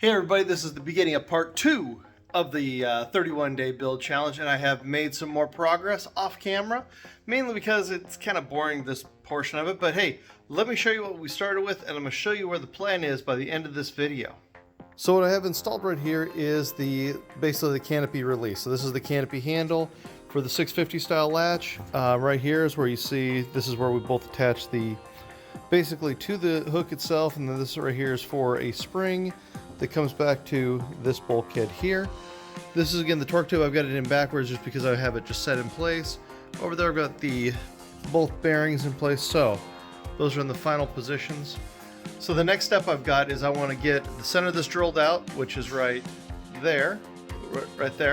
Hey everybody, this is the beginning of part 2 of the 31-day build challenge, and I have made some more progress off camera, mainly because it's kind of boring, this portion of it. But hey, let me show you what we started with, and I'm going to show you where the plan is by the end of this video. So what I have installed right here is basically the canopy release. So this is the canopy handle for the 650 style latch. Right here is where you see, this is where we both attach basically to the hook itself, and then this right here is for a spring that comes back to this bulkhead here. This is again the torque tube. I've got it in backwards just because I have it just set in place. Over there I've got both bearings in place, so those are in the final positions. So the next step I've got is I want to get the center of this drilled out, which is right there,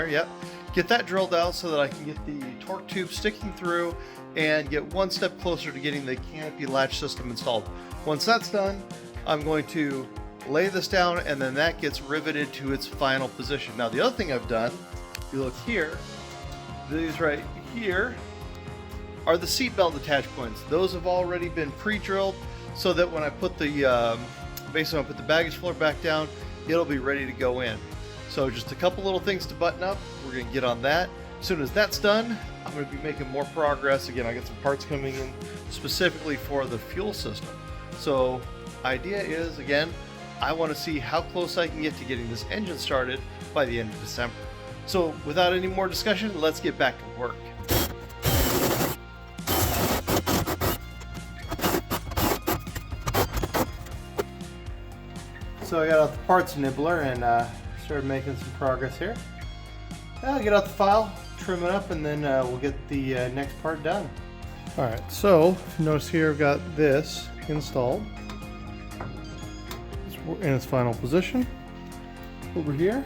yep. Get that drilled out so that I can get the torque tube sticking through and get one step closer to getting the canopy latch system installed. Once that's done, I'm going to lay this down, and then that gets riveted to its final position. Now the other thing I've done, if you look here, these right here are the seat belt attach points. Those have already been pre-drilled so that when I put basically I put the baggage floor back down, it'll be ready to go in. So just a couple little things to button up. We're going to get on that. As soon as that's done, I'm going to be making more progress. Again, I got some parts coming in specifically for the fuel system. So idea is, again, I want to see how close I can get to getting this engine started by the end of December. So without any more discussion, let's get back to work. So I got out the parts nibbler and started making some progress here. I'll get out the file, trim it up, and then we'll get the next part done. Alright, so notice here I've got this installed in its final position. Over here,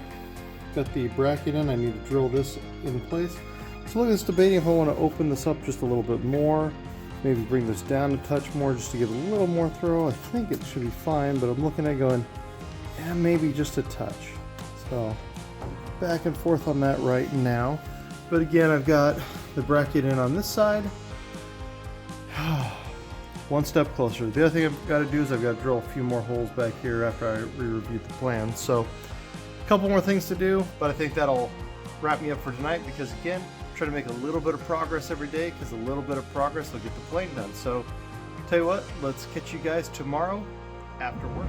got the bracket in. I need to drill this in place. So look, it's debating if I want to open this up just a little bit more, maybe bring this down a touch more just to give it a little more throw. I think it should be fine, but I'm looking at going, yeah, maybe just a touch. So back and forth on that right now. But again, I've got the bracket in on this side. One step closer. The other thing I've got to do is I've got to drill a few more holes back here after I re-reviewed the plan. So a couple more things to do, but I think that'll wrap me up for tonight because, again, try to make a little bit of progress every day because a little bit of progress will get the plane done. So tell you what, let's catch you guys tomorrow after work.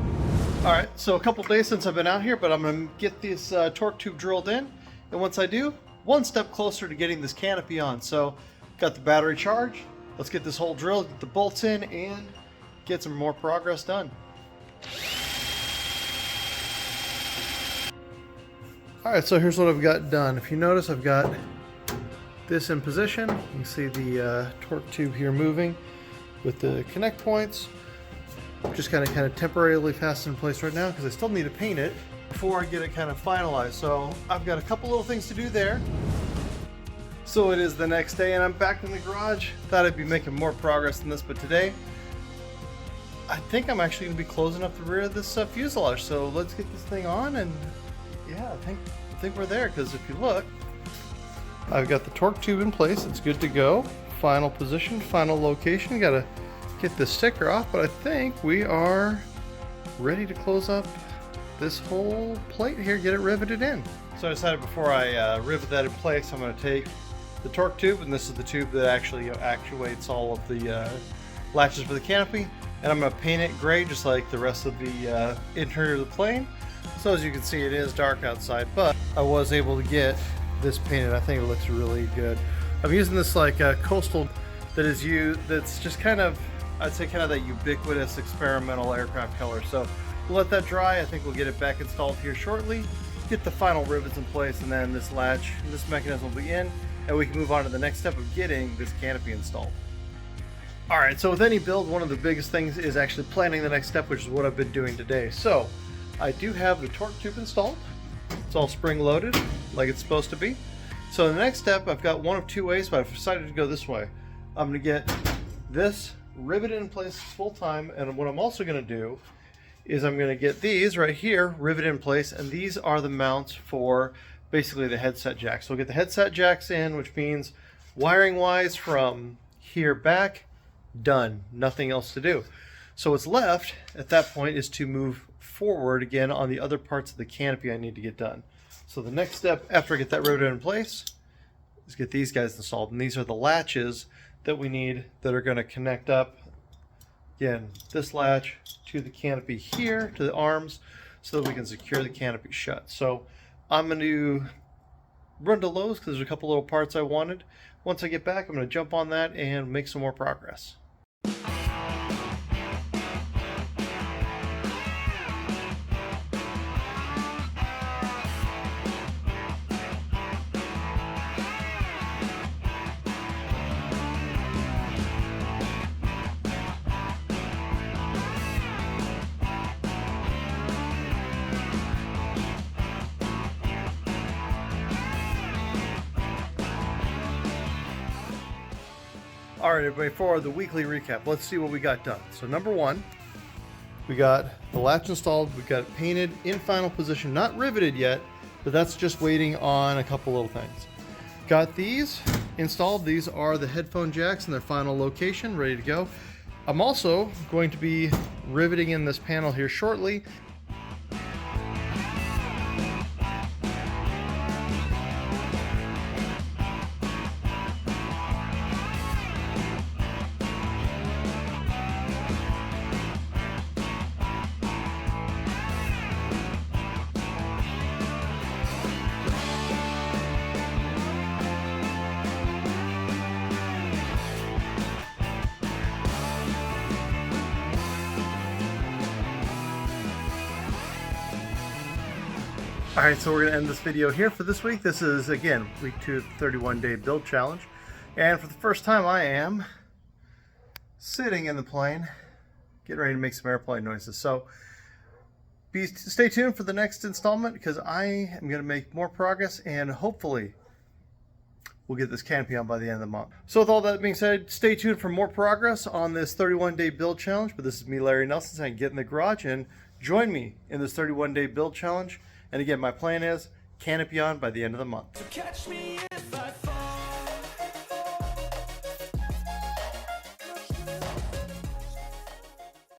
All right, so a couple days since I've been out here, but I'm going to get this torque tube drilled in. And once I do, one step closer to getting this canopy on. So got the battery charged. Let's get this hole drilled, get the bolts in, and get some more progress done. Alright, so here's what I've got done. If you notice, I've got this in position. You can see the torque tube here moving with the connect points. Just kind of temporarily fastened in place right now because I still need to paint it before I get it kind of finalized. So I've got a couple little things to do there. So it is the next day and I'm back in the garage. Thought I'd be making more progress than this, but today I think I'm actually going to be closing up the rear of this fuselage. So let's get this thing on, and yeah, I think we're there, because if you look, I've got the torque tube in place. It's good to go. Final position, final location. Got to get the sticker off, but I think we are ready to close up this whole plate here, get it riveted in. So I decided before I rivet that in place, I'm going to take the torque tube, and this is the tube that actually actuates all of the latches for the canopy, and I'm going to paint it gray just like the rest of the interior of the plane. So as you can see, it is dark outside, but I was able to get this painted. I think it looks really good. I'm using this like coastal that is used, that's just kind of, I'd say kind of that ubiquitous experimental aircraft color. So we'll let that dry. I think we'll get it back installed here shortly, get the final rivets in place, and then this latch, this mechanism will be in, and we can move on to the next step of getting this canopy installed. Alright, so with any build, one of the biggest things is actually planning the next step, which is what I've been doing today. So I do have the torque tube installed. It's all spring loaded like it's supposed to be. So the next step, I've got one of two ways, but I've decided to go this way. I'm going to get this riveted in place full time, and what I'm also going to do is I'm going to get these right here riveted in place, and these are the mounts for basically the headset jacks. So we'll get the headset jacks in, which means wiring wise from here back, done, nothing else to do. So what's left at that point is to move forward again on the other parts of the canopy I need to get done. So the next step after I get that riveted in place is get these guys installed. And these are the latches that we need that are going to connect up, again, this latch to the canopy here, to the arms, so that we can secure the canopy shut. So I'm going to run to Lowe's because there's a couple little parts I wanted. Once I get back, I'm going to jump on that and make some more progress. All right, everybody, for the weekly recap, let's see what we got done. So number one, we got the latch installed. We got it painted in final position, not riveted yet, but that's just waiting on a couple little things. Got these installed. These are the headphone jacks in their final location, ready to go. I'm also going to be riveting in this panel here shortly. All right, so we're gonna end this video here for this week. This is, again, week 2 of the 31-day build challenge. And for the first time, I am sitting in the plane, getting ready to make some airplane noises. So stay tuned for the next installment because I am gonna make more progress and hopefully we'll get this canopy on by the end of the month. So with all that being said, stay tuned for more progress on this 31-day build challenge. But this is me, Larry Nelson, saying get in the garage and join me in this 31-day build challenge. And again, my plan is canopy on by the end of the month.